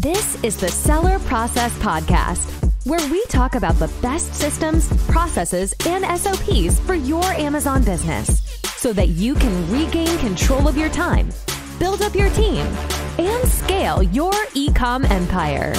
This is the Seller Process Podcast, where we talk about the best systems, processes, and SOPs for your Amazon business so that you can regain control of your time, build up your team, and scale your e-com empire.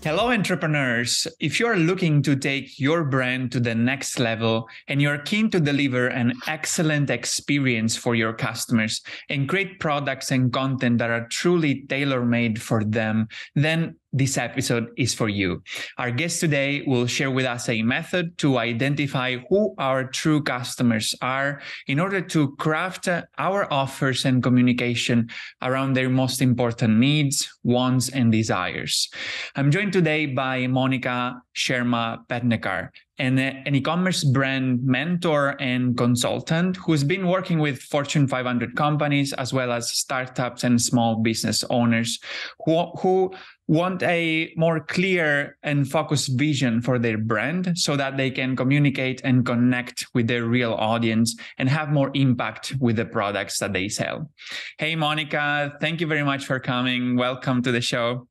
Hello, entrepreneurs. If you're looking to take your brand to the next level and you're keen to deliver an excellent experience for your customers and create products and content that are truly tailor-made for them, then this episode is for you. Our guest today will share with us a method to identify who our true customers are in order to craft our offers and communication around their most important needs, wants, and desires. I'm joined today by Monica Sharma-Patnekar, an e-commerce brand mentor and consultant who's been working with Fortune 500 companies as well as startups and small business owners who want a more clear and focused vision for their brand so that they can communicate and connect with their real audience and have more impact with the products that they sell. Hey, Monica, thank you very much for coming. Welcome to the show.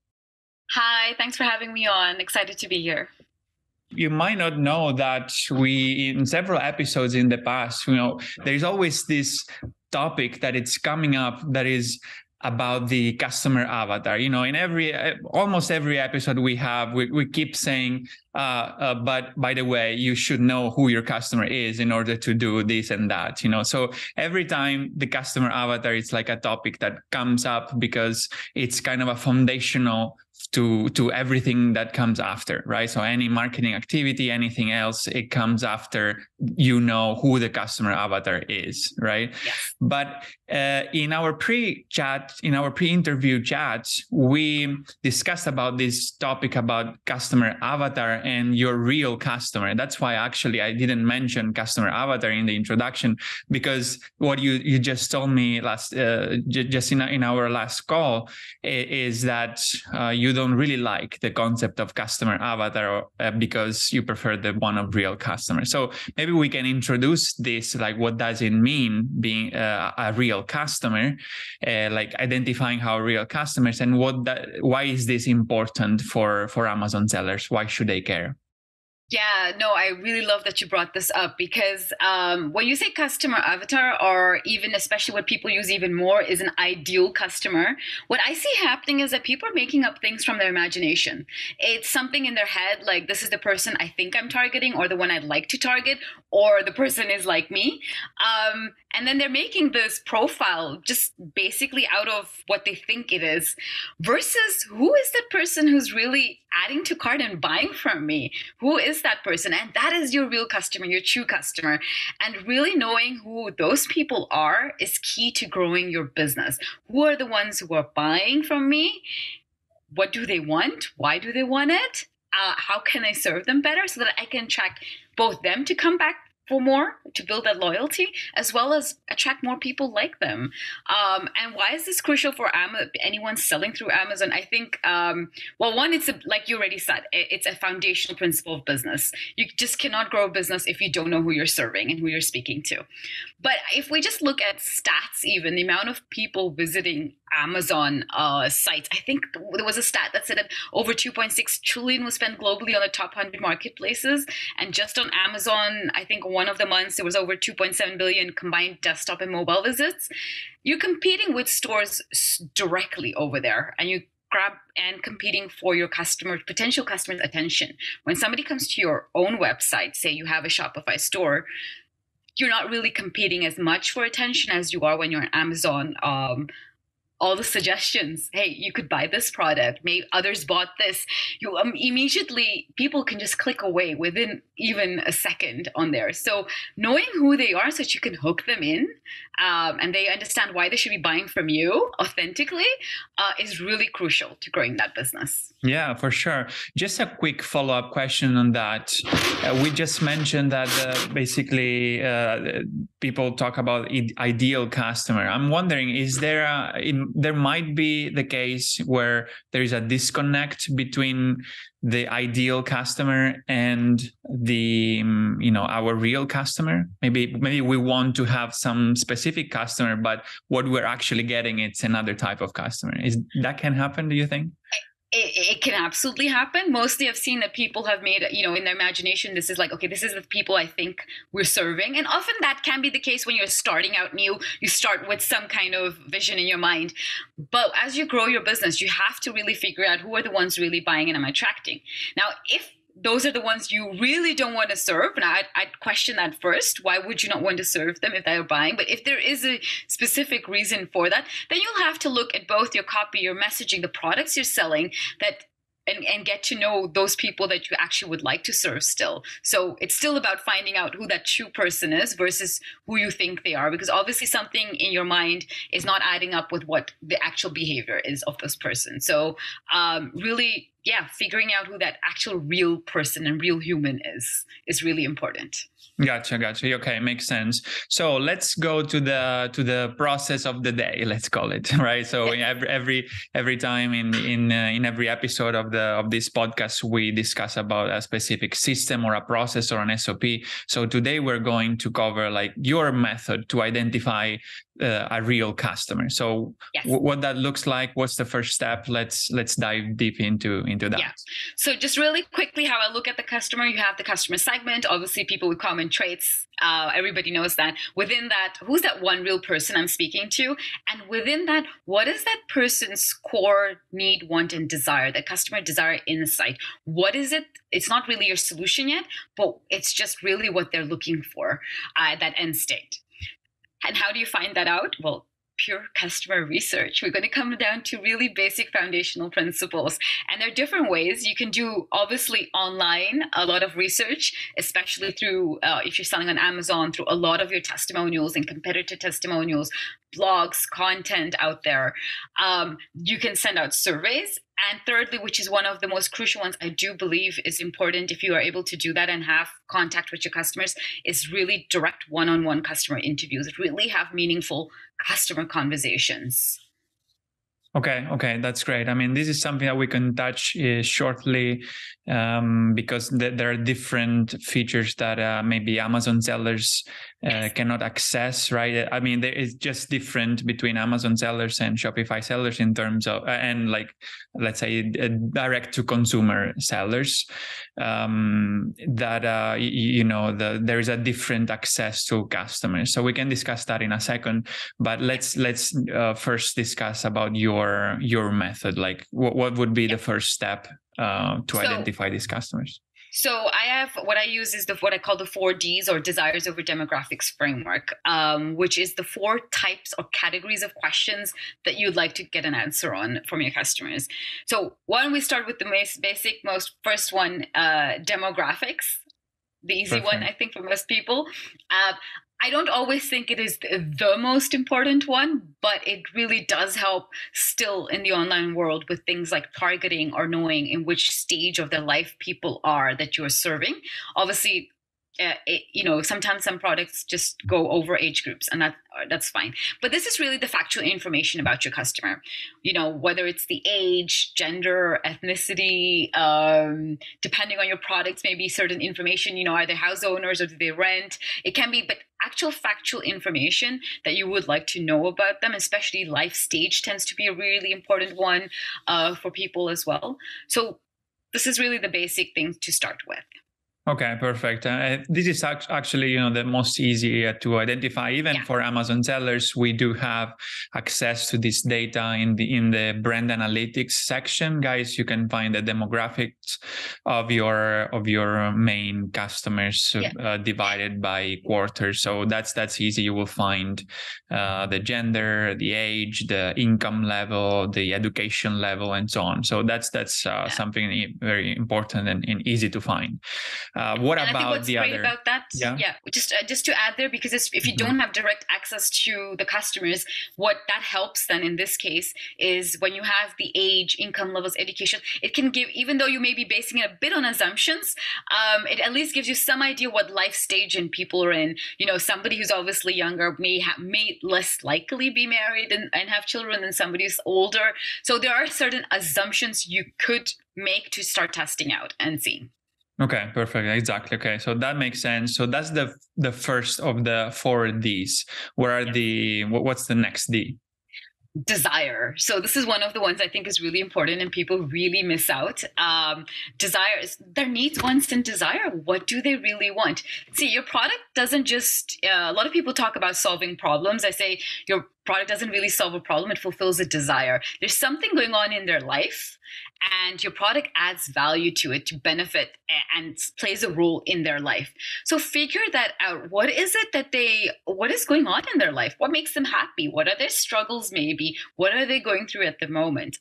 Hi, thanks for having me on. Excited to be here. You might not know that in several episodes in the past, there's always this topic that it's coming up that is about the customer avatar. In almost every episode we have, we keep saying, but by the way, you should know who your customer is in order to do this and that, So every time the customer avatar, it's like a topic that comes up because it's kind of a foundational to everything that comes after, right? So any marketing activity, anything else, it comes after who the customer avatar is, right? Yes. But in our pre-interview chats, we discussed about this topic about customer avatar and your real customer. That's why actually I didn't mention customer avatar in the introduction, because what you just told me in our last call is that you don't really like the concept of customer avatar because you prefer the one of real customers. So maybe we can introduce this, like what does it mean being a real customer, like identifying how real customers and why is this important for Amazon sellers? Why should they care? Yeah, no, I really love that you brought this up because when you say customer avatar, or even especially what people use even more is an ideal customer, what I see happening is that people are making up things from their imagination. It's something in their head, like this is the person I think I'm targeting, or the one I'd like to target, or the person is like me. And then they're making this profile just basically out of what they think it is, versus who is that person who's really adding to cart and buying from me? Who is that person? And that is your real customer, your true customer. And really knowing who those people are is key to growing your business. Who are the ones who are buying from me? What do they want? Why do they want it? How can I serve them better so that I can attract both them to come back for more, to build that loyalty, as well as attract more people like them. And why is this crucial for anyone selling through Amazon? I think, one, it's like you already said, it's a foundational principle of business. You just cannot grow a business if you don't know who you're serving and who you're speaking to. But if we just look at stats, even the amount of people visiting Amazon sites, I think there was a stat that said that over 2.6 trillion was spent globally on the top 100 marketplaces. And just on Amazon, I think one of the months there was over 2.7 billion combined desktop and mobile visits. You're competing with stores directly over there, and you grab and competing for your potential customers' attention. When somebody comes to your own website, say you have a Shopify store, you're not really competing as much for attention as you are when you're on Amazon. All the suggestions, hey, you could buy this product, maybe others bought this. You immediately, people can just click away within even a second on there. So knowing who they are so that you can hook them in and they understand why they should be buying from you authentically is really crucial to growing that business. Yeah, for sure. Just a quick follow-up question on that. We just mentioned that basically people talk about ideal customer. I'm wondering, is there there might be the case where there is a disconnect between the ideal customer and the our real customer. Maybe we want to have some specific customer, but what we're actually getting, it's another type of customer. Is that can happen, do you think? It can absolutely happen. Mostly I've seen that people have made, in their imagination, this is like, okay, this is the people I think we're serving. And often that can be the case when you're starting out new. You start with some kind of vision in your mind. But as you grow your business, you have to really figure out who are the ones really buying and I'm attracting. Now, if those are the ones you really don't want to serve, and I'd question that first. Why would you not want to serve them if they're buying? But if there is a specific reason for that, then you'll have to look at both your copy, your messaging, the products you're selling, and get to know those people that you actually would like to serve still. So it's still about finding out who that true person is versus who you think they are, because obviously something in your mind is not adding up with what the actual behavior is of this person. So really, figuring out who that actual real person and real human is really important. Gotcha. Okay, makes sense. So let's go to the process of the day. Let's call it, right. So every time in every episode of this podcast, we discuss about a specific system or a process or an SOP. So today we're going to cover like your method to identify a real customer. So what that looks like, what's the first step? Let's dive deep into that. Yeah. So just really quickly, how I look at the customer, you have the customer segment, obviously people with common traits. Everybody knows that. Within that, who's that one real person I'm speaking to? And within that, what is that person's core need, want, and desire, that customer desire insight? What is it? It's not really your solution yet, but it's just really what they're looking for, that end state. And how do you find that out? Well, pure customer research. We're going to come down to really basic foundational principles. And there are different ways. You can do, obviously, online, a lot of research, especially through, if you're selling on Amazon, through a lot of your testimonials and competitor testimonials, blogs, content out there. You can send out surveys. And thirdly, which is one of the most crucial ones I do believe is important if you are able to do that and have contact with your customers, is really direct one-on-one customer interviews. Really have meaningful customer conversations. Okay, that's great. I mean, this is something that we can touch shortly because there are different features that maybe Amazon sellers cannot access, right? I mean, there is just different between Amazon sellers and Shopify sellers in terms of, and like, let's say, direct to consumer sellers, there is a different access to customers. So we can discuss that in a second, but let's first discuss about your method. Like what would be the first step to identify these customers? So what I use is what I call the 4Ds, or desires over demographics framework, which is the 4 types or categories of questions that you'd like to get an answer on from your customers. So one, we start with the most first one, demographics, the easy one, I think, for most people. I don't always think it is the most important one, but it really does help still in the online world with things like targeting or knowing in which stage of their life people are that you're serving. Obviously, sometimes some products just go over age groups, and that's fine. But this is really the factual information about your customer. Whether it's the age, gender, ethnicity, depending on your products, maybe certain information, are they house owners or do they rent? It can be, but actual factual information that you would like to know about them, especially life stage tends to be a really important one for people as well. So this is really the basic thing to start with. Okay, perfect. This is actually, the most easy to identify. Even for Amazon sellers, we do have access to this data in the brand analytics section. Guys, you can find the demographics of your main customers divided by quarter. So that's easy. You will find the gender, the age, the income level, the education level, and so on. So that's something very important and easy to find. What and I think about what's the great other? about that, Yeah. just to add there, because if you don't have direct access to the customers, what that helps then in this case is when you have the age, income levels, education, it can give, even though you may be basing it a bit on assumptions, it at least gives you some idea what life stage and people are in. Somebody who's obviously younger may less likely be married and have children than somebody who's older. So there are certain assumptions you could make to start testing out and see. Okay, perfect. Exactly. Okay, so that makes sense. So that's the first of the 4 Ds. What are what's the next D? Desire. So this is one of the ones I think is really important and people really miss out. Desire is their needs, wants, and desire. What do they really want? See, your product doesn't just, a lot of people talk about solving problems. I say your product doesn't really solve a problem. It fulfills a desire. There's something going on in their life and your product adds value to it to benefit and plays a role in their life. So figure that out. What is going on in their life? What makes them happy? What are their struggles maybe? What are they going through at the moment?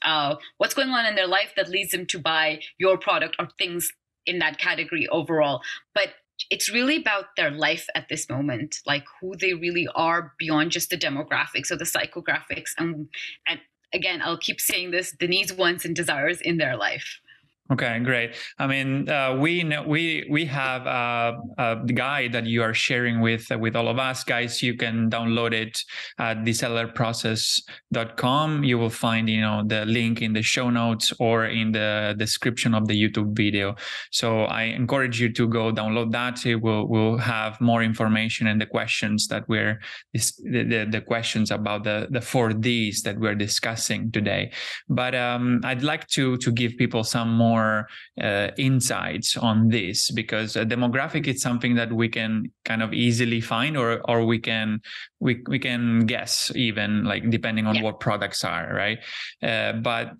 What's going on in their life that leads them to buy your product or things in that category overall? But it's really about their life at this moment, like who they really are beyond just the demographics or the psychographics. And again, I'll keep saying this, the needs, wants, and desires in their life. Okay, great. I mean, we have a guide that you are sharing with all of us, guys. You can download it at thesellerprocess.com. You will find the link in the show notes or in the description of the YouTube video. So I encourage you to go download that. It will have more information and the questions that the questions about the 4Ds that we're discussing today. But I'd like to give people some more insights on this, because a demographic is something that we can kind of easily find, or we can guess, even, like, depending on what products are, right? But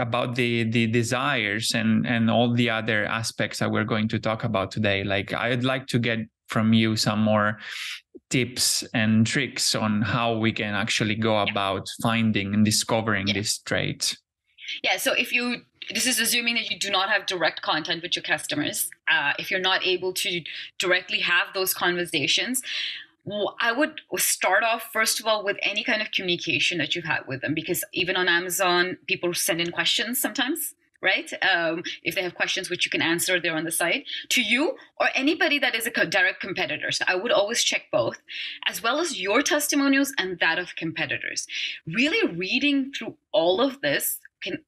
about the desires and all the other aspects that we're going to talk about today, like, I'd like to get from you some more tips and tricks on how we can actually go about finding and discovering these traits. Yeah, so this is assuming that you do not have direct contact with your customers. If you're not able to directly have those conversations, I would start off, first of all, with any kind of communication that you've had with them, because even on Amazon, people send in questions sometimes, right? If they have questions which you can answer there on the site, to you or anybody that is a direct competitor. So I would always check both, as well as your testimonials and that of competitors. Really reading through all of this and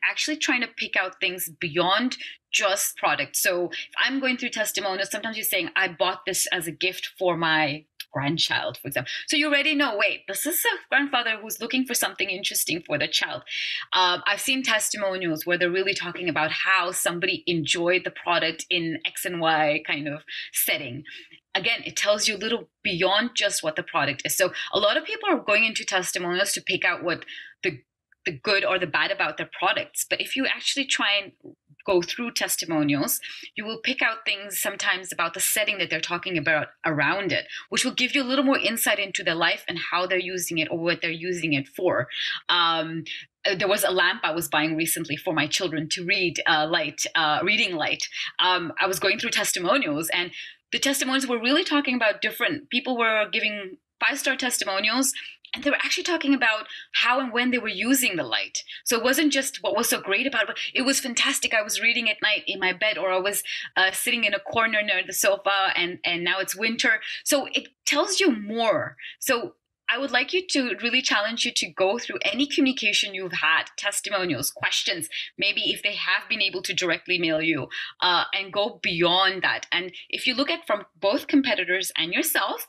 actually trying to pick out things beyond just product. So if I'm going through testimonials, sometimes you're saying, I bought this as a gift for my grandchild, for example. So you already know, wait, this is a grandfather who's looking for something interesting for the child. I've seen testimonials where they're really talking about how somebody enjoyed the product in X and Y kind of setting. Again, it tells you a little beyond just what the product is. So a lot of people are going into testimonials to pick out what the good or the bad about their products. But if you actually try and go through testimonials, you will pick out things sometimes about the setting that they're talking about around it, which will give you a little more insight into their life and how they're using it or what they're using it for. There was a lamp I was buying recently for my children to read reading light. I was going through testimonials, and the testimonials were really talking about different people were giving 5-star testimonials. And they were actually talking about how and when they were using the light. So it wasn't just what was so great about it, but it was fantastic. I was reading at night in my bed, or I was sitting in a corner near the sofa, and now it's winter. So it tells you more. So I would like you to really challenge you to go through any communication you've had, testimonials, questions, maybe if they have been able to directly mail you, and go beyond that. And if you look at from both competitors and yourself,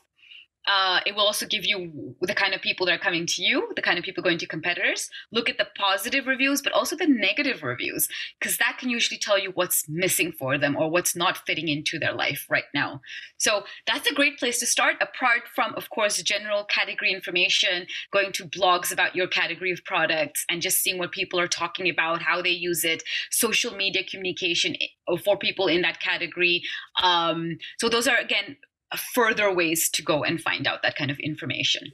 it will also give you the kind of people that are coming to you, the kind of people going to competitors. Look at the positive reviews, but also the negative reviews, because that can usually tell you what's missing for them or what's not fitting into their life right now. So that's a great place to start, apart from, of course, general category information, going to blogs about your category of products and just seeing what people are talking about, how they use it, social media communication for people in that category. So those are, again, further ways to go and find out that kind of information.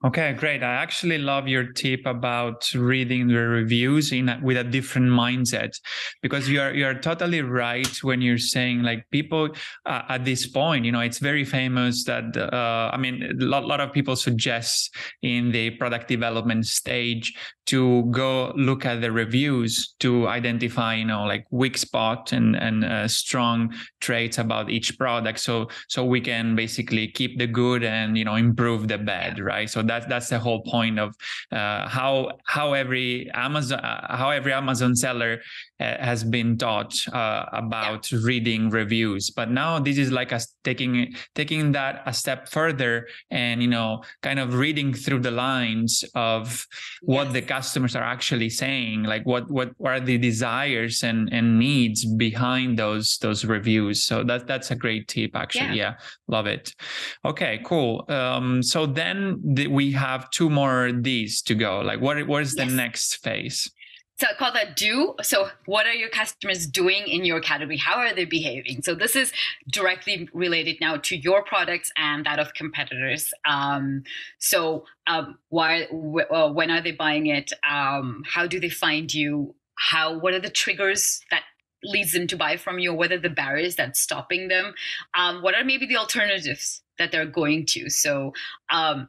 Okay, great. I actually love your tip about reading the reviews with a different mindset, because you are totally right when you're saying like people at this point, it's very famous that I mean, a lot of people suggest in the product development stage to go look at the reviews to identify, like weak spot and strong traits about each product, so we can basically keep the good and improve the bad, right? So that's the whole point of how every Amazon seller has been taught about reading reviews. But now this is like us taking that a step further and kind of reading through the lines of what the customers are actually saying, like what are the desires and needs behind those reviews. So that's a great tip, actually. Yeah, love it. Okay, cool. So then we have 2 more Ds to go. Like what is the next phase? So I call that do. So what are your customers doing in your category? How are they behaving? So this is directly related now to your products and that of competitors. When are they buying it? How do they find you? What are the triggers that leads them to buy from you? What are the barriers that's stopping them? What are maybe the alternatives that they're going to? So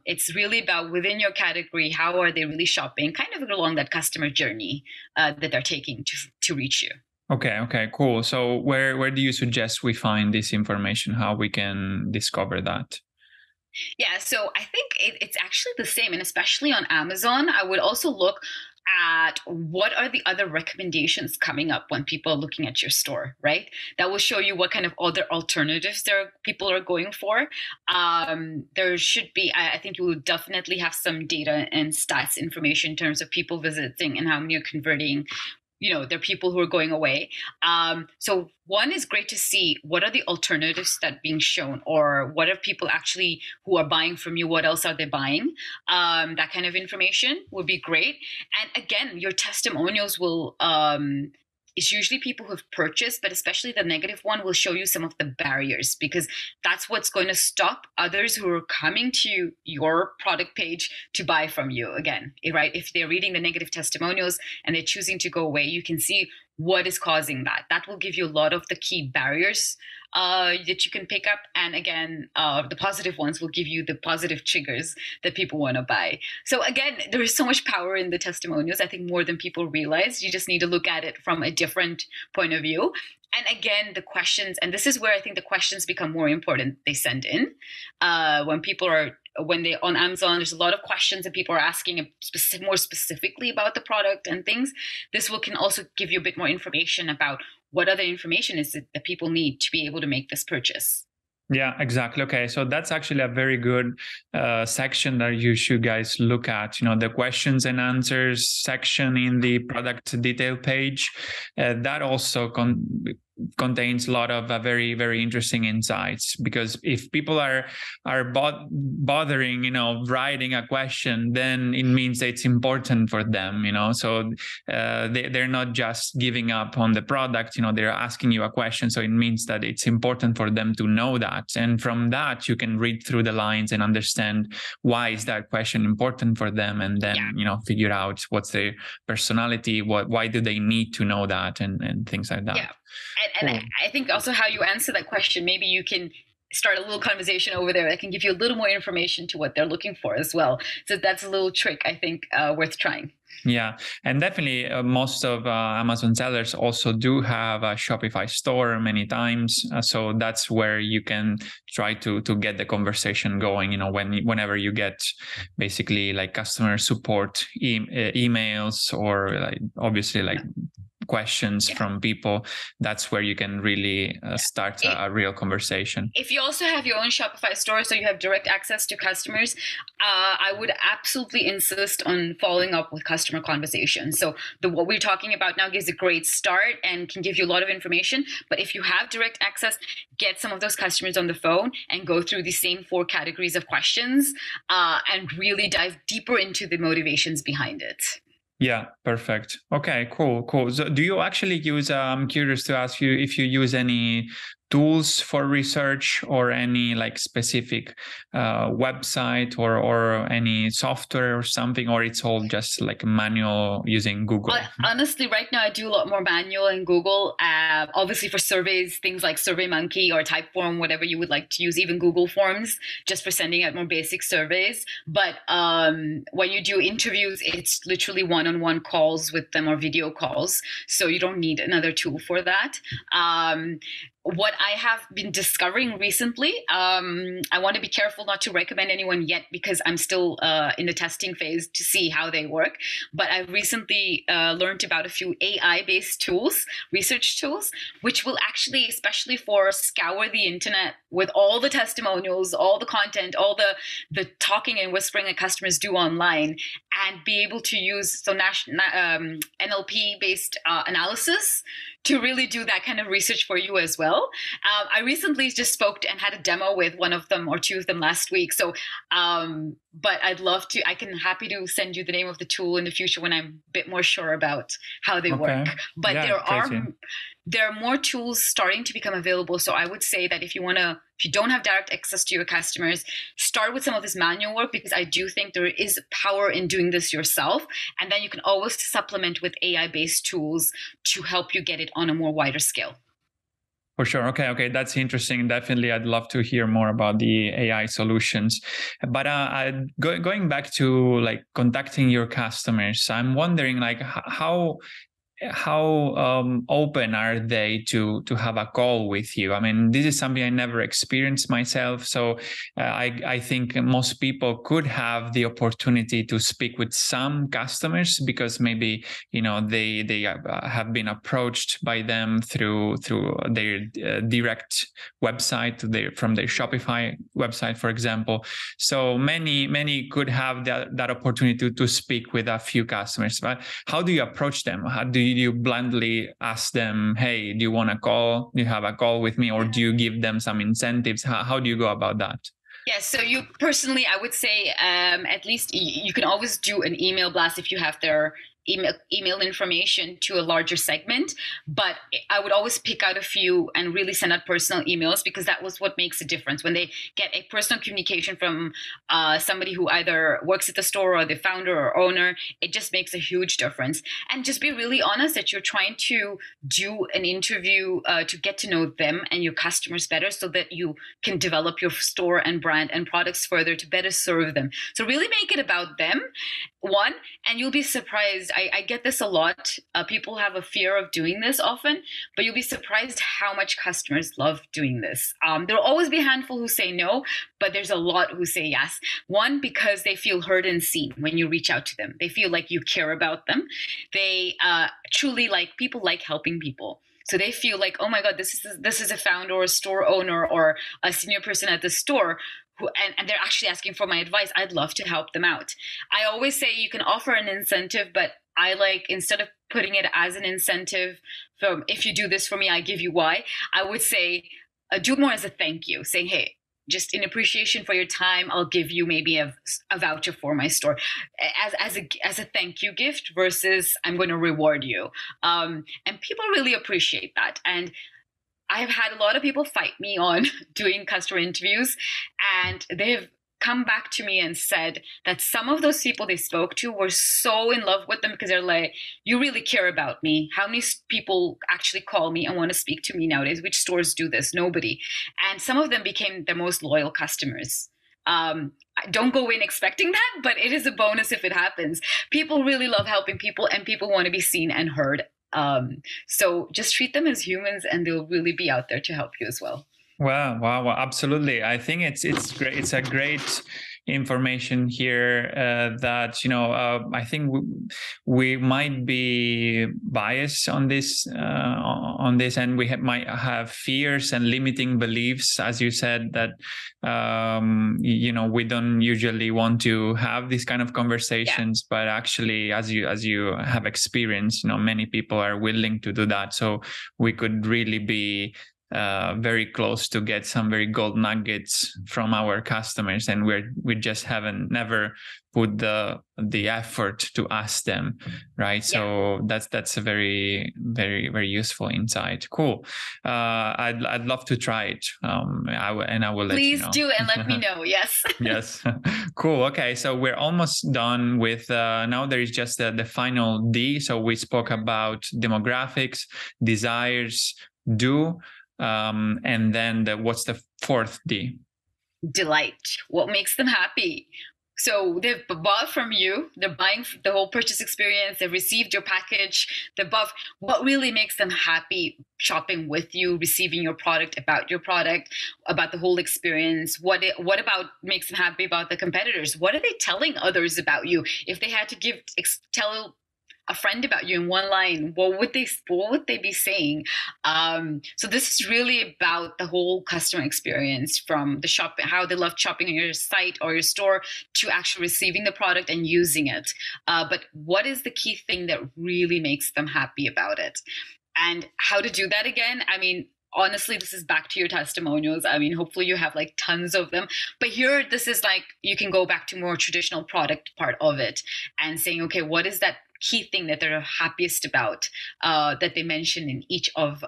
it's really about within your category, how are they really shopping, kind of along that customer journey that they're taking to reach you. Okay, cool. So where do you suggest we find this information? How we can discover that? Yeah, so I think it's actually the same, and especially on Amazon, I would also look at what are the other recommendations coming up when people are looking at your store, right? That will show you what kind of other alternatives people are going for. There should be, I think you will definitely have some data and stats information in terms of people visiting and how many are converting. There are people who are going away. So one is great to see what are the alternatives that are being shown, or what are people actually who are buying from you, what else are they buying? That kind of information would be great. And again, your testimonials will, it's usually people who've purchased, but especially the negative one will show you some of the barriers, because that's what's going to stop others who are coming to your product page to buy from you again, right? If they're reading the negative testimonials and they're choosing to go away, you can see what is causing that. That will give you a lot of the key barriers that you can pick up. And again, the positive ones will give you the positive triggers that people want to buy. So again, there is so much power in the testimonials. I think more than people realize. You just need to look at it from a different point of view. And again, the questions, and this is where I think the questions become more important. They send in when they on Amazon, there's a lot of questions that people are asking more specifically about the product and things. This can also give you a bit more information about what other information is it that people need to be able to make this purchase. Yeah, exactly. Okay, so that's actually a very good section that you should guys look at. The questions and answers section in the product detail page. That also contains a lot of very, very interesting insights, because if people are bothering writing a question, then it means that it's important for them, so they're not just giving up on the product, they're asking you a question, so it means that it's important for them to know that. And from that you can read through the lines and understand why is that question important for them, and then figure out what's their personality, why do they need to know that, and things like that. And I think also how you answer that question, maybe you can start a little conversation over there that can give you a little more information to what they're looking for as well. So that's a little trick, I think, worth trying. Yeah, and definitely most of Amazon sellers also do have a Shopify store many times. So that's where you can try to get the conversation going, whenever you get basically like customer support emails, or like obviously like questions from people. That's where you can really start a real conversation. If you also have your own Shopify store, so you have direct access to customers, I would absolutely insist on following up with customer conversations. So what we're talking about now gives a great start and can give you a lot of information. But if you have direct access, get some of those customers on the phone and go through the same 4 categories of questions and really dive deeper into the motivations behind it. Yeah, perfect. Okay, cool. So do you actually use, I'm curious to ask you if you use any tools for research or any like specific website or any software or something, or it's all just like manual using Google? Honestly, right now I do a lot more manual in Google. Obviously for surveys, things like SurveyMonkey or Typeform, whatever you would like to use, even Google Forms, just for sending out more basic surveys. But when you do interviews, it's literally one-on-one calls with them or video calls. So you don't need another tool for that. What I have been discovering recently, I want to be careful not to recommend anyone yet because I'm still in the testing phase to see how they work. But I recently learned about a few AI-based tools, research tools, which will actually, especially for scour the internet with all the testimonials, all the content, all the talking and whispering that customers do online, and be able to use NLP-based analysis to really do that kind of research for you as well. I recently just spoke and had a demo with one of them or two of them last week. So, but I'd love to, happy to send you the name of the tool in the future when I'm a bit more sure about how they work. But yeah, there are more tools starting to become available. So I would say that if you don't have direct access to your customers, start with some of this manual work, because I do think there is power in doing this yourself. And then you can always supplement with AI-based tools to help you get it on a more wider scale. For sure. Okay. That's interesting. Definitely, I'd love to hear more about the AI solutions. But going back to like contacting your customers, I'm wondering like how open are they to have a call with you? I mean, this is something I never experienced myself. So I think most people could have the opportunity to speak with some customers because maybe, they have been approached by them through their direct website, from their Shopify website, for example. So many could have that opportunity to speak with a few customers. But how do you approach them? How do you bluntly ask them, hey, do you want a call? Do you have a call with me? Or do you give them some incentives? How do you go about that? Yeah, so you personally, I would say at least you can always do an email blast if you have their email information to a larger segment, but I would always pick out a few and really send out personal emails, because that was what makes a difference. When they get a personal communication from somebody who either works at the store or the founder or owner, it just makes a huge difference. And just be really honest that you're trying to do an interview to get to know them and your customers better, so that you can develop your store and brand and products further to better serve them. So really make it about them, one, and you'll be surprised. I get this a lot. People have a fear of doing this often, but you'll be surprised how much customers love doing this. There'll always be a handful who say no, but there's a lot who say yes. One, because they feel heard and seen when you reach out to them. They feel like you care about them. They truly people like helping people. So they feel like, oh my God, this is a founder or a store owner or a senior person at the store and they're actually asking for my advice. I'd love to help them out. I always say you can offer an incentive, but instead of putting it as an incentive from, if you do this for me, I give you Y, I would say do more as a thank you, saying, hey, just in appreciation for your time, I'll give you maybe a voucher for my store as a thank you gift versus I'm going to reward you. And people really appreciate that. And I've had a lot of people fight me on doing customer interviews, and they've come back to me and said that some of those people they spoke to were so in love with them because they're like, you really care about me. How many people actually call me and want to speak to me nowadays? Which stores do this? Nobody. And some of them became their most loyal customers. Don't go in expecting that, but it is a bonus if it happens. People really love helping people, and people want to be seen and heard. So just treat them as humans, and they'll really be out there to help you as well. Wow, absolutely. I think it's great. It's a great information here that I think we might be biased on this and we might have fears and limiting beliefs, as you said, that we don't usually want to have these kind of conversations, but actually, as you have experienced, many people are willing to do that. So we could really be very close to get some very gold nuggets from our customers, and we just haven't never put the effort to ask them, right? So that's a very, very, very useful insight. Cool. I'd love to try it. I will let you know. Please do, and let me know. Yes. Yes. Cool. Okay. So we're almost done with, now there is just the final D. So we spoke about demographics, desires, do, and then what's the fourth D? Delight. What makes them happy? So they've bought from you, they're buying the whole purchase experience, they've received your package, they've bought. What really makes them happy shopping with you, receiving your product, about the whole experience? What about makes them happy about the competitors? What are they telling others about you? If they had to tell a friend about you in one line, what would they be saying? So this is really about the whole customer experience, from the shop, how they love shopping on your site or your store, to actually receiving the product and using it. But what is the key thing that really makes them happy about it? And how to do that again? I mean, honestly, this is back to your testimonials. I mean, hopefully you have like tons of them. But here, this is like, you can go back to more traditional product part of it and saying, okay, what is that key thing that they're happiest about, that they mention in each of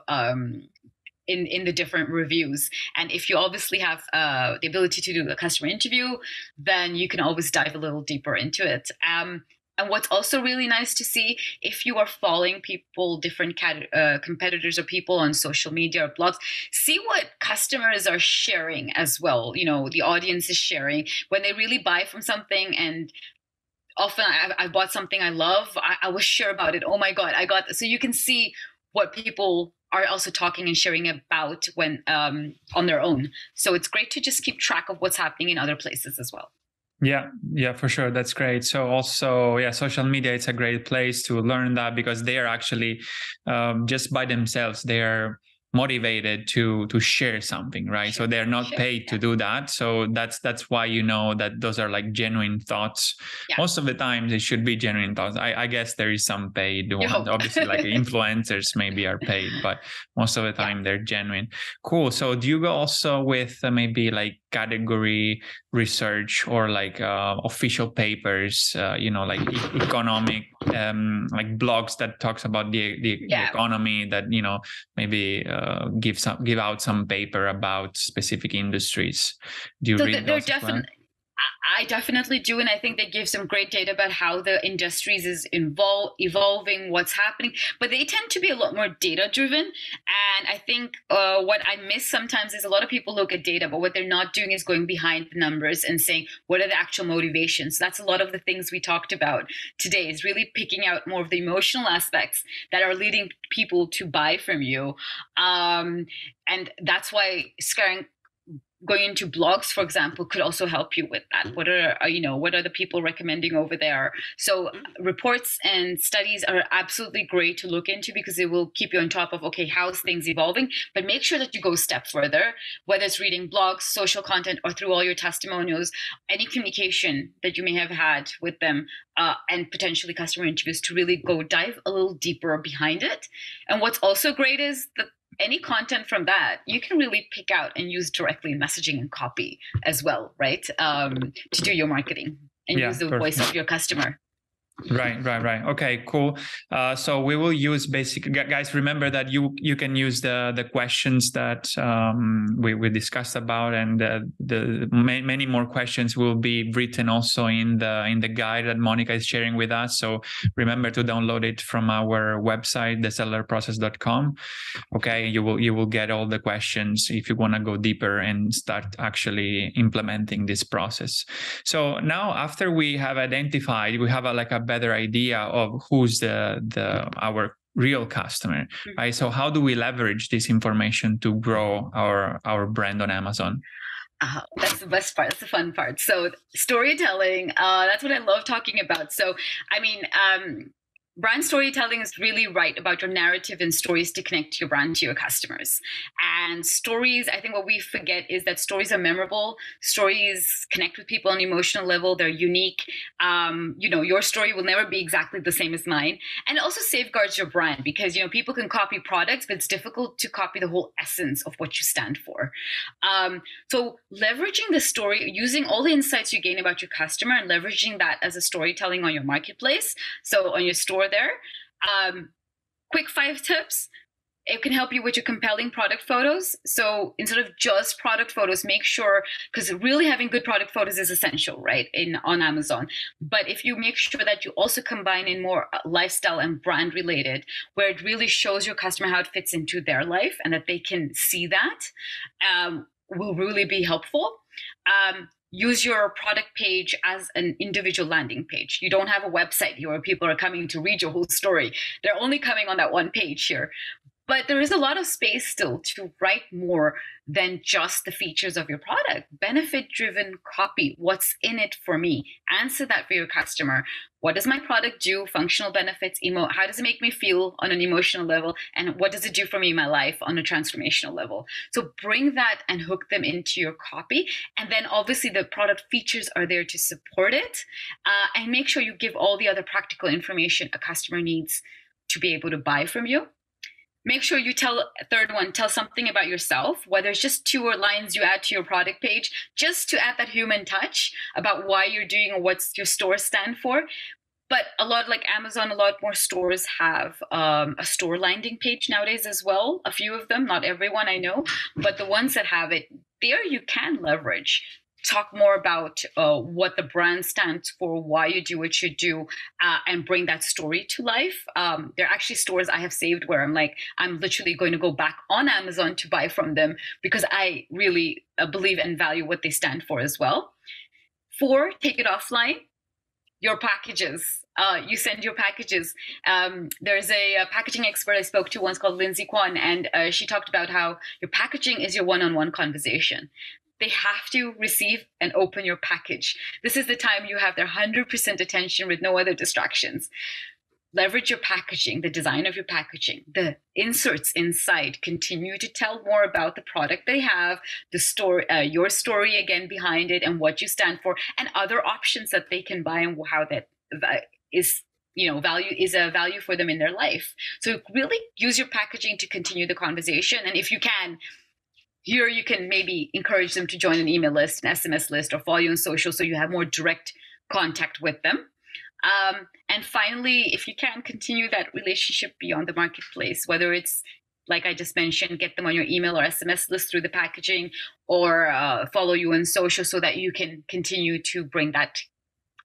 in the different reviews. And if you obviously have the ability to do a customer interview, then you can always dive a little deeper into it. And what's also really nice to see, if you are following people, different competitors or people on social media or blogs, see what customers are sharing as well. You know, the audience is sharing when they really buy from something. And often I bought something I love, I was sure about it. Oh my God, I got this. So you can see what people are also talking and sharing about when on their own. So it's great to just keep track of what's happening in other places as well. Yeah, for sure. That's great. So also, social media, it's a great place to learn that, because they are actually just by themselves, they are motivated to share something, right? So they're not paid to do that. So that's why you know that those are like genuine thoughts. Most of the time they should be genuine thoughts. I guess there is some paid ones. Obviously, like influencers maybe are paid, but most of the time they're genuine. Cool. So do you go also with maybe like category research or like official papers, like economic, like blogs that talks about the economy, that maybe give out some paper about specific industries? Do you read those as well? I definitely do, and I think they give some great data about how the industries is evolving, what's happening, but they tend to be a lot more data driven. And I think what I miss sometimes is a lot of people look at data, but what they're not doing is going behind the numbers and saying, what are the actual motivations? That's a lot of the things we talked about today, is really picking out more of the emotional aspects that are leading people to buy from you. And that's why going into blogs, for example, could also help you with that. What are the people recommending over there? So reports and studies are absolutely great to look into, because it will keep you on top of, okay, how's things evolving? But make sure that you go a step further, whether it's reading blogs, social content, or through all your testimonials, any communication that you may have had with them, and potentially customer interviews, to really go dive a little deeper behind it. And what's also great is that any content from that you can really pick out and use directly in messaging and copy as well, right? To do your marketing and use the voice of your customer. Right. Okay, cool. So we will use guys, remember that you can use the questions that we discussed about, and the many more questions will be written also in the guide that Monica is sharing with us. So remember to download it from our website, thesellerprocess.com. Okay, you will get all the questions if you want to go deeper and start actually implementing this process. So now, after we have identified, we have a better idea of who's our real customer, right? So how do we leverage this information to grow our brand on Amazon? That's the best part. That's the fun part. So storytelling, that's what I love talking about. So, I mean, brand storytelling is really right about your narrative and stories to connect your brand to your customers. And stories, I think what we forget is that stories are memorable. Stories connect with people on an emotional level. They're unique. Your story will never be exactly the same as mine. And it also safeguards your brand because, people can copy products, but it's difficult to copy the whole essence of what you stand for. So leveraging the story, using all the insights you gain about your customer and leveraging that as a storytelling on your marketplace. So on your store there. Quick 5 tips. It can help you with your compelling product photos. So instead of just product photos, make sure, because really having good product photos is essential, right, on Amazon. But if you make sure that you also combine in more lifestyle and brand related, where it really shows your customer how it fits into their life and that they can see that, will really be helpful. Use your product page as an individual landing page. You don't have a website here where people are coming to read your whole story. They're only coming on that one page here. But there is a lot of space still to write more than just the features of your product. Benefit-driven copy. What's in it for me? Answer that for your customer. What does my product do? Functional benefits, how does it make me feel on an emotional level? And what does it do for me in my life on a transformational level? So bring that and hook them into your copy. And then obviously the product features are there to support it. And make sure you give all the other practical information a customer needs to be able to buy from you. Make sure you tell something about yourself, whether it's just 2 lines you add to your product page, just to add that human touch about why you're doing or what's your store stand for. But a lot like Amazon, a lot more stores have a store landing page nowadays as well. A few of them, not everyone I know, but the ones that have it, there you can leverage. Talk more about what the brand stands for, why you do what you do, and bring that story to life. There are actually stores I have saved where I'm literally going to go back on Amazon to buy from them because I really believe and value what they stand for as well. 4, take it offline. Your packages. You send your packages. There's a packaging expert I spoke to once called Lindsay Kwan, and she talked about how your packaging is your one-on-one conversation. They have to receive and open your package. This is the time you have their 100% attention with no other distractions. Leverage your packaging, the design of your packaging, the inserts inside. Continue to tell more about the product they have, the story, your story again behind it, and what you stand for, and other options that they can buy and how that is a value for them in their life. So really use your packaging to continue the conversation, and if you can. Here you can maybe encourage them to join an email list, an SMS list, or follow you on social so you have more direct contact with them. And finally, if you can, continue that relationship beyond the marketplace, whether it's, like I just mentioned, get them on your email or SMS list through the packaging, or follow you on social so that you can continue to bring that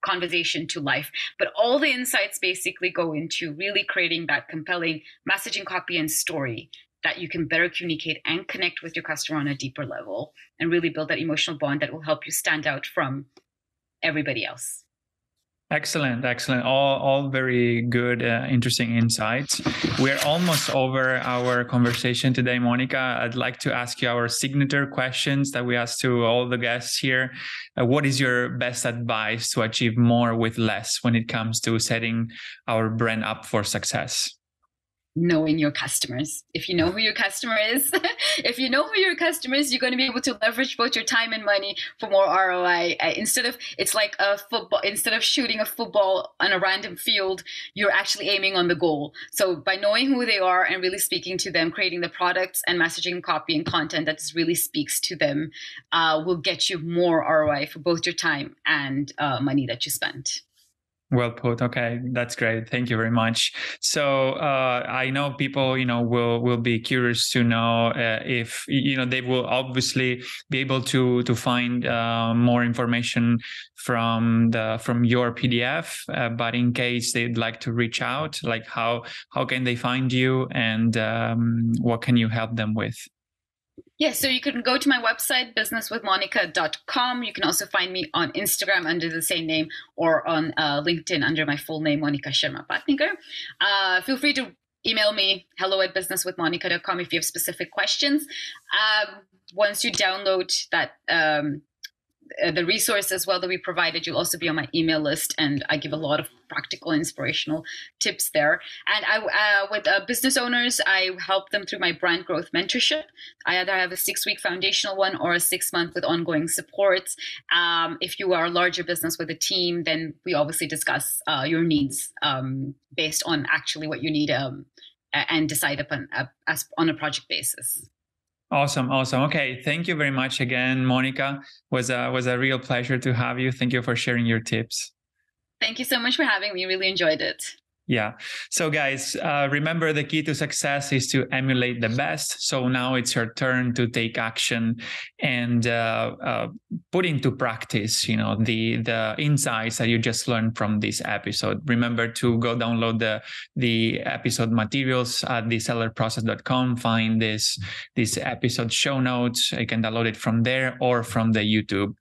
conversation to life. But all the insights basically go into really creating that compelling messaging, copy, and story that you can better communicate and connect with your customer on a deeper level and really build that emotional bond that will help you stand out from everybody else. Excellent. All very good, interesting insights. We're almost over our conversation today, Monica. I'd like to ask you our signature questions that we ask to all the guests here. What is your best advice to achieve more with less when it comes to setting our brand up for success? Knowing your customers. If you know who your customer is, you're going to be able to leverage both your time and money for more ROI. Instead of shooting a football on a random field, you're actually aiming on the goal. So by knowing who they are and really speaking to them, creating the products and messaging, copy, and content that really speaks to them will get you more ROI for both your time and money that you spent. Well put. Okay, that's great. Thank you very much. So I know people, will be curious to know if they will obviously be able to find more information from your PDF. But in case they'd like to reach out, like how can they find you, and what can you help them with? Yeah, so you can go to my website, businesswithmonica.com. You can also find me on Instagram under the same name, or on LinkedIn under my full name, Monica Sharma-Patnekar. Feel free to email me, hello@businesswithmonica.com, if you have specific questions. Once you download that the resource as well that we provided. You'll also be on my email list, and I give a lot of practical, inspirational tips there. And I, with business owners, I help them through my brand growth mentorship. I either have a 6-week foundational one or a 6-month with ongoing support. If you are a larger business with a team, then we obviously discuss your needs based on actually what you need and decide upon on a project basis. Awesome. Okay, thank you very much again, Monica. Was a real pleasure to have you. Thank you for sharing your tips. Thank you so much for having me. Really enjoyed it. Yeah. So guys, remember the key to success is to emulate the best. So now it's your turn to take action and put into practice, the insights that you just learned from this episode. Remember to go download the episode materials at thesellerprocess.com. Find this episode show notes. You can download it from there or from the YouTube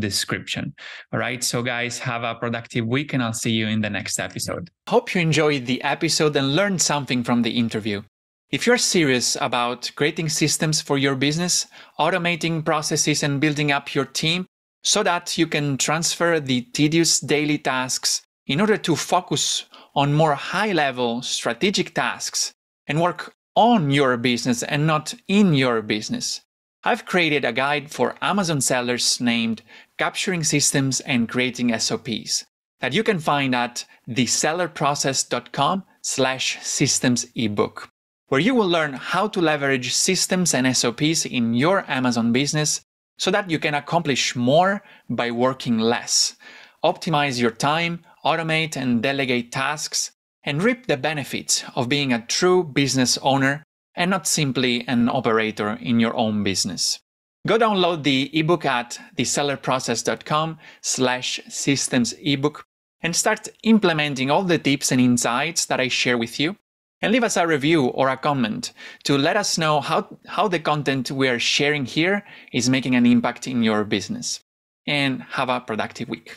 description. All right. So guys, have a productive week, and I'll see you in the next episode. Hope you enjoyed the episode and learned something from the interview. If you're serious about creating systems for your business, automating processes, and building up your team so that you can transfer the tedious daily tasks in order to focus on more high-level strategic tasks and work on your business and not in your business, I've created a guide for Amazon sellers named Capturing Systems and Creating SOPs that you can find at thesellerprocess.com/systems ebook, where you will learn how to leverage systems and SOPs in your Amazon business so that you can accomplish more by working less, optimize your time, automate and delegate tasks, and reap the benefits of being a true business owner and not simply an operator in your own business. Go download the ebook at thesellerprocess.com/systems ebook and start implementing all the tips and insights that I share with you. And leave us a review or a comment to let us know how the content we are sharing here is making an impact in your business. And have a productive week.